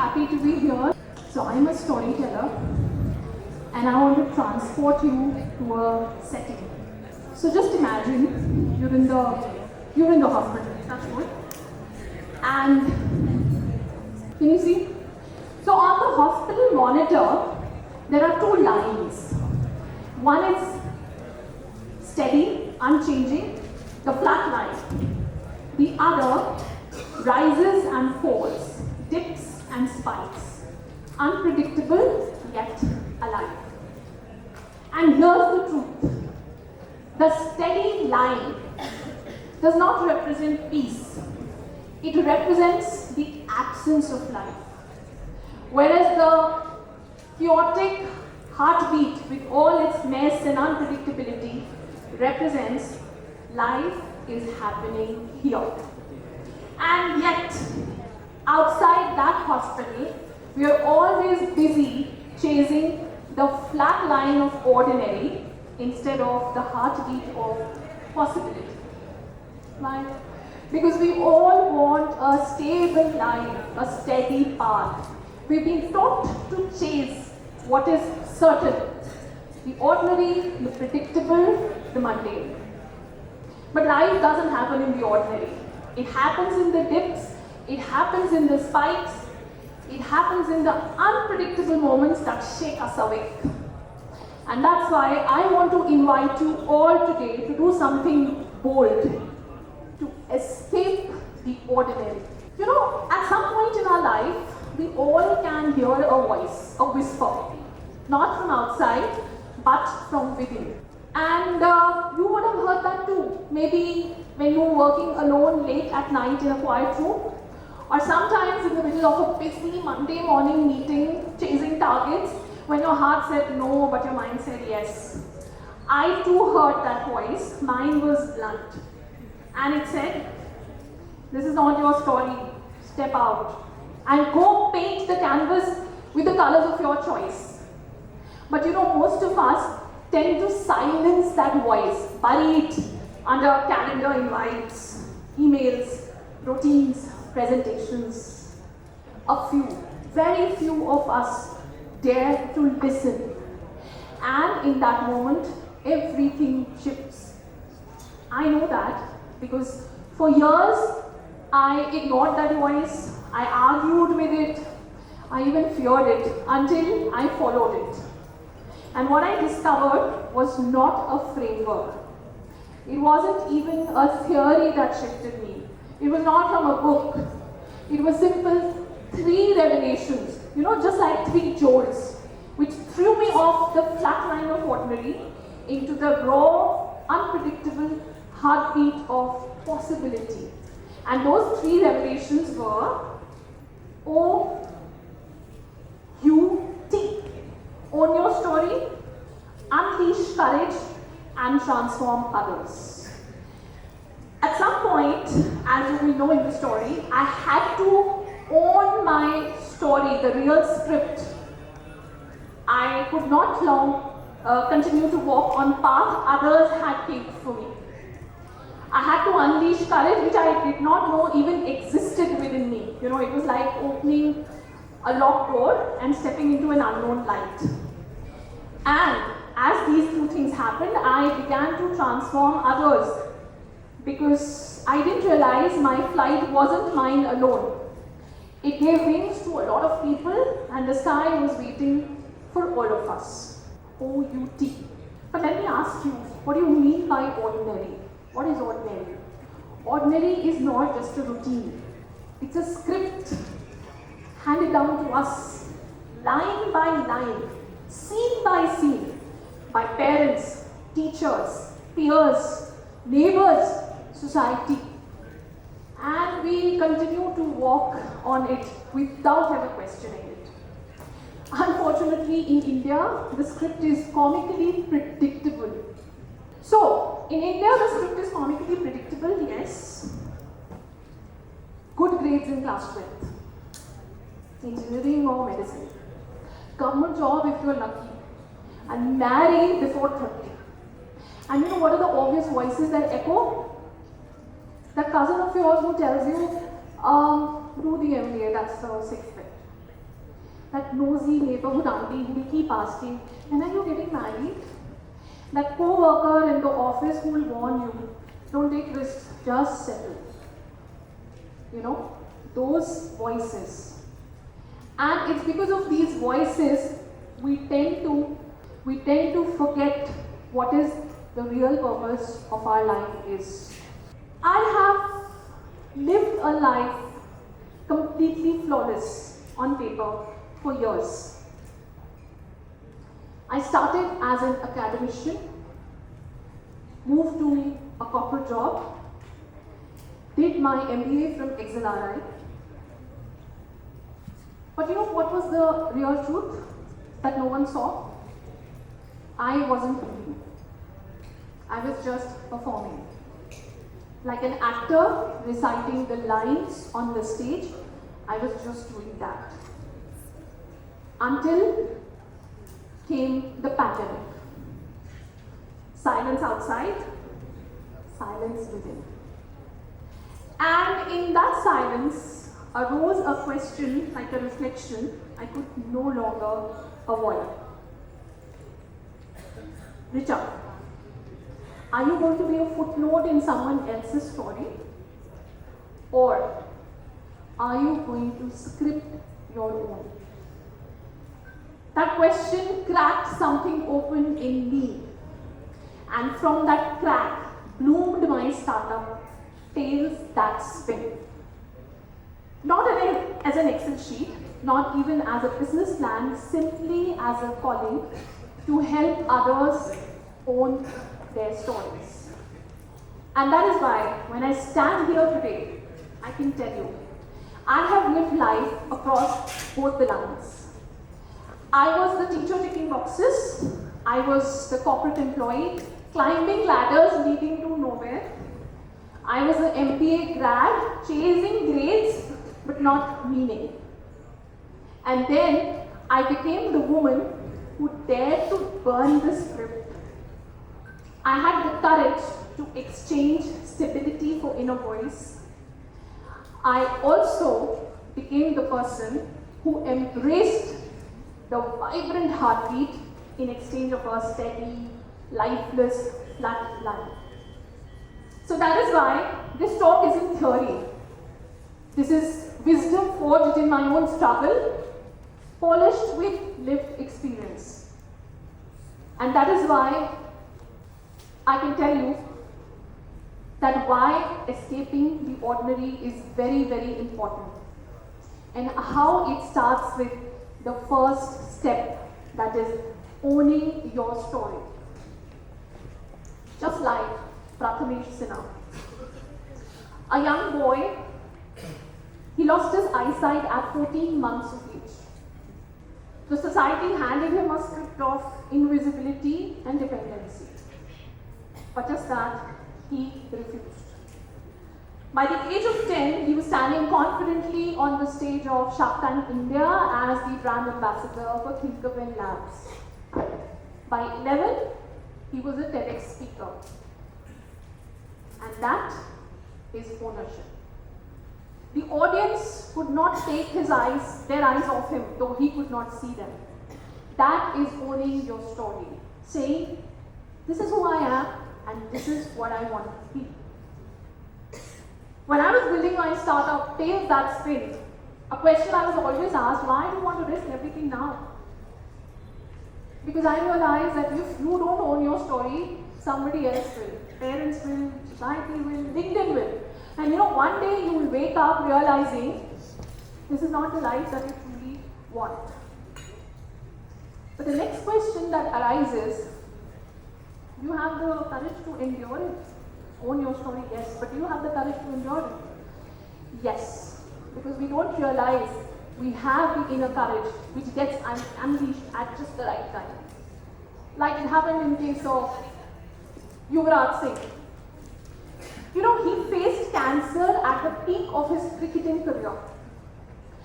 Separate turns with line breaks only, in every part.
happy to be here. So I'm a storyteller and I want to transport you to a setting. So just imagine you're in the hospital. That's good. And can you see? So on the hospital monitor, there are two lines. One is steady, unchanging, the flat line. The other rises and falls, dips and spikes, unpredictable yet alive. And here's the truth. The steady line does not represent peace. It represents the absence of life. Whereas the chaotic heartbeat with all its mess and unpredictability represents life is happening here. And yet, outside that hospital, we are always busy chasing the flat line of ordinary instead of the heartbeat of possibility. Right? Because we all want a stable life, a steady path. We've been taught to chase what is certain, the ordinary, the predictable, the mundane. But life doesn't happen in the ordinary. It happens in the dips, it happens in the spikes, it happens in the unpredictable moments that shake us awake. And that's why I want to invite you all today to do something bold, to escape the ordinary. You know, at some point in our life, we all can hear a voice, a whisper, not from outside, but from within. And you would have heard that too. Maybe when you were working alone late at night in a quiet room, or sometimes in the middle of a busy Monday morning meeting, chasing targets, when your heart said no, but your mind said yes. I too heard that voice. Mine was blunt. And it said, this is not your story. Step out and go paint the canvas with the colors of your choice. But you know, most of us tend to silence that voice, bury it under calendar invites, emails, routines, presentations. A few, very few of us dare to listen. And in that moment, everything shifts. I know that because for years, I ignored that voice, I argued with it, I even feared it until I followed it. And what I discovered was not a framework. It wasn't even a theory that shifted me. It was not from a book. It was simple 3 revelations, you know, just like 3 jolts, which threw me off the flat line of ordinary into the raw, unpredictable heartbeat of possibility. And those 3 revelations were OUT. Own your story, unleash courage, and transform others. At some point, as you will know in the story, I had to own my story, the real script. I could not long continue to walk on path others had paved for me. I had to unleash courage, which I did not know even existed within me. You know, it was like opening a locked door and stepping into an unknown light. And as these 2 things happened, I began to transform others because I didn't realize my flight wasn't mine alone. It gave wings to a lot of people and the sky was waiting for all of us. OUT. But let me ask you, what do you mean by ordinary? What is ordinary? Ordinary is not just a routine. It's a script handed down to us, line by line, scene by scene, by parents, teachers, peers, neighbors, society. And we continue to walk on it without ever questioning it. Unfortunately, in India, the script is comically predictable. So, in India, the script is comically predictable, yes. Good grades in class 12th. Engineering or medicine. Government job if you're lucky. And marry before 30. And you know what are the obvious voices that echo? That cousin of yours who tells you, do the MBA, that's the 6th bit. that nosy neighborhood auntie who will keep asking, when are you getting married? That co-worker in the office who will warn you, don't take risks, just settle. You know, those voices. And it's because of these voices we tend to forget what is the real purpose of our life is. I have lived a life completely flawless on paper for years. I started as an academician, moved to a corporate job, did my MBA from XLRI. But you know what was the real truth that no one saw? I wasn't doing. I was just performing. Like an actor reciting the lines on the stage, I was just doing that. Until came the pandemic. Silence outside, silence within. And in that silence arose a question, like a reflection, I could no longer avoid. Richa, are you going to be a footnote in someone else's story? Or are you going to script your own? That question cracked something open in me. And from that crack bloomed my startup, Tales That Spin. Not as an Excel sheet, not even as a business plan, simply as a calling to help others own their stories. And that is why, when I stand here today, I can tell you, I have lived life across both the lines. I was the teacher ticking boxes, I was the corporate employee, climbing ladders leading to nowhere. I was an MBA grad, chasing grades but not meaning. And then I became the woman who dared to burn the script. I had the courage to exchange stability for inner voice. I also became the person who embraced the vibrant heartbeat in exchange of a steady, lifeless, flat life. So that is why this talk isn't theory. This is wisdom forged in my own struggle, polished with lived experience. And that is why I can tell you that why escaping the ordinary is very, very important. And how it starts with the first step, that is owning your story. Just like Prathamesh Sinha. A young boy, he lost his eyesight at 14 months of age. The society handed him a script of invisibility and dependency. But just that, he refused. By the age of 10, he was standing confidently on the stage of Shark Tank India as the brand ambassador for Thinkerville Labs. By 11, he was a TEDx speaker. And that is ownership. The audience could not take their eyes off him, though he could not see them. That is owning your story. Saying, this is who I am and this is what I want to be. When I was building my startup, Tales That Spin, a question I was always asked, why do you want to risk everything now? Because I realized that if you don't own your story, somebody else will. Parents will, society will, LinkedIn will. And you know, one day you will wake up realizing this is not the life that you truly want. But the next question that arises, you have the courage to endure it. Own your story, yes, but do you have the courage to endure it? Yes, because we don't realize we have the inner courage which gets unleashed at just the right time. Like it happened in case of Yuvraj Singh. You know, he faced cancer at the peak of his cricketing career.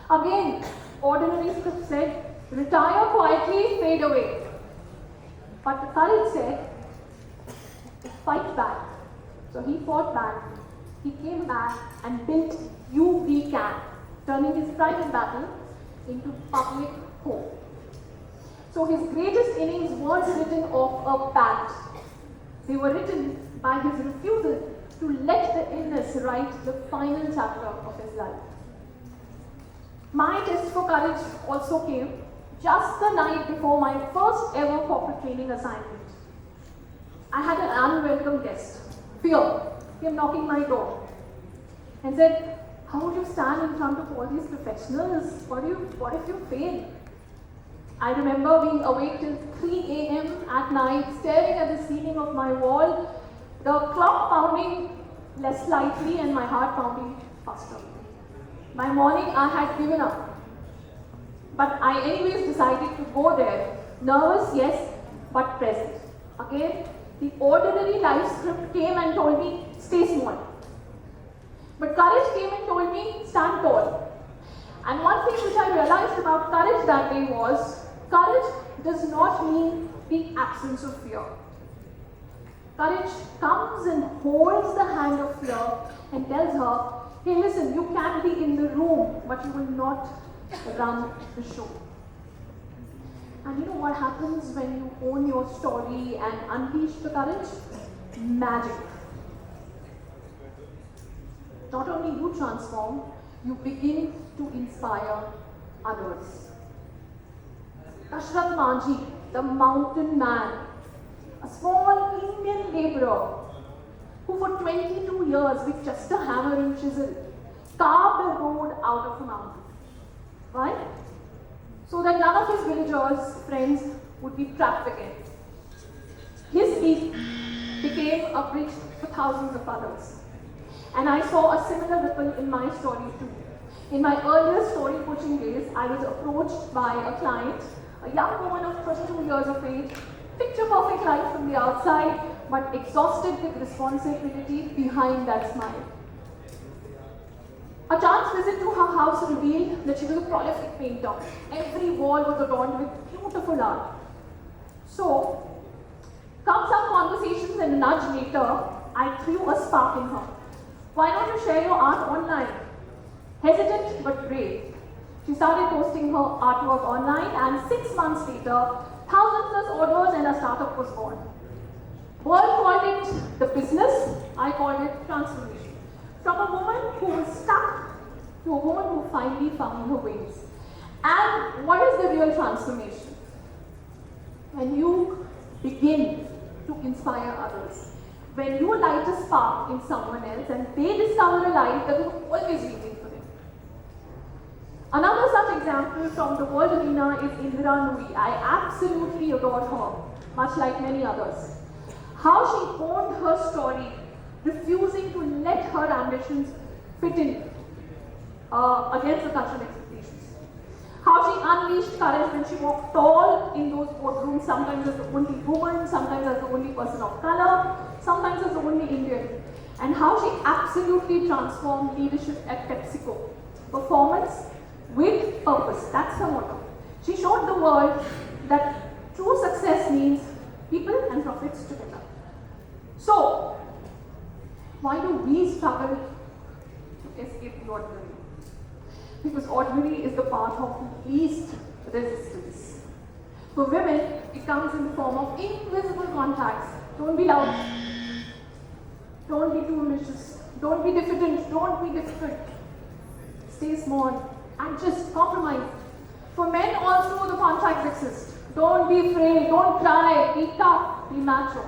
Again, ordinary script said, retire quietly, fade away. But the courage said, fight back. So he fought back, he came back and built You We Can, turning his private battle into public hope. So his greatest innings weren't written off a bat. They were written by his refusal to let the illness write the final chapter of his life. My test for courage also came just the night before my first ever corporate training assignment. I had an unwelcome guest. Fear came knocking my door and said, "How would you stand in front of all these professionals? What if you fail?" I remember being awake till 3 a.m. at night, staring at the ceiling of my wall, the clock pounding less lightly and my heart pounding faster. By morning, I had given up. But I anyways decided to go there. Nervous, yes, but present. Again, the ordinary life script came and told me, stay small. But courage came and told me, stand tall. And one thing which I realized about courage that day was, courage does not mean the absence of fear. Courage comes and holds the hand of fear and tells her, hey listen, you can be in the room, but you will not run the show. And you know what happens when you own your story and unleash the courage? Magic. Not only you transform, you begin to inspire others. Dashrath Manjhi, the mountain man, a small Indian laborer who for 22 years with just a hammer and chisel carved a road out of a mountain. Why? So that none of his villagers, friends, would be trapped again. His leap became a bridge for thousands of others. And I saw a similar ripple in my story too. In my earlier story coaching days, I was approached by a client, a young woman of 22 years of age, picture perfect life from the outside, but exhausted with responsibility behind that smile. A chance visit to her house revealed that she was a prolific painter. Every wall was adorned with beautiful art. So, come some conversations and a nudge later, I threw a spark in her. Why don't you share your art online? Hesitant but brave. She started posting her artwork online, and 6 months later, thousands of orders and a startup was born. World called it the business, I called it transformation. From a woman who was stuck to a woman who finally found her wings. And what is the real transformation? When you begin to inspire others. When you light a spark in someone else and they discover a light that was always waiting for them. Another such example from the world arena is Indira Nooyi. I absolutely adored her, much like many others. How she owned her story, refusing to let her ambitions fit in against the cultural expectations. How she unleashed courage when she walked tall in those boardrooms, sometimes as the only woman, sometimes as the only person of color, sometimes as the only Indian. And how she absolutely transformed leadership at PepsiCo. Performance with purpose, that's her motto. She showed the world that true success means people and profits together. So, why do we struggle to escape the ordinary? Because ordinary is the path of least resistance. For women, it comes in the form of invisible contacts. Don't be loud. Don't be too ambitious. Don't be diffident. Don't be difficult. Stay small. Adjust. Compromise. For men also, the contacts exist. Don't be afraid. Don't cry. Be tough. Be macho.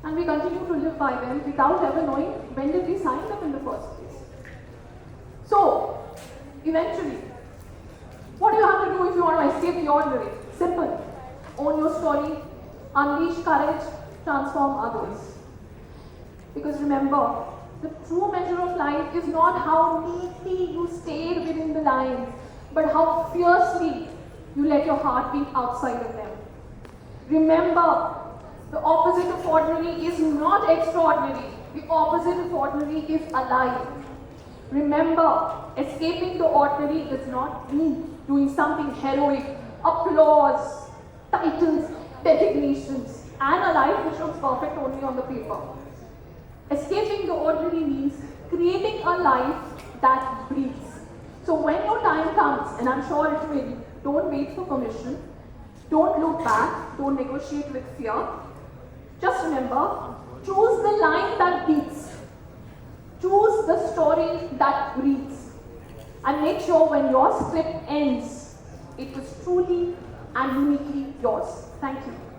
And we continue to live by them without ever knowing when did we sign them in the first place. So, eventually, what do you have to do if you want to escape the ordinary? Simple. Own your story, unleash courage, transform others. Because remember, the true measure of life is not how neatly you stayed within the lines, but how fiercely you let your heart beat outside of them. Remember, the opposite of ordinary is not extraordinary. The opposite of ordinary is alive. Remember, escaping the ordinary does not mean doing something heroic, applause, titles, designations, and a life which looks perfect only on the paper. Escaping the ordinary means creating a life that breathes, So when your time comes, and I'm sure it will, don't wait for permission, don't look back, don't negotiate with fear. Just remember, choose the line that beats, choose the story that breathes, and make sure when your script ends, it was truly and uniquely yours. Thank you.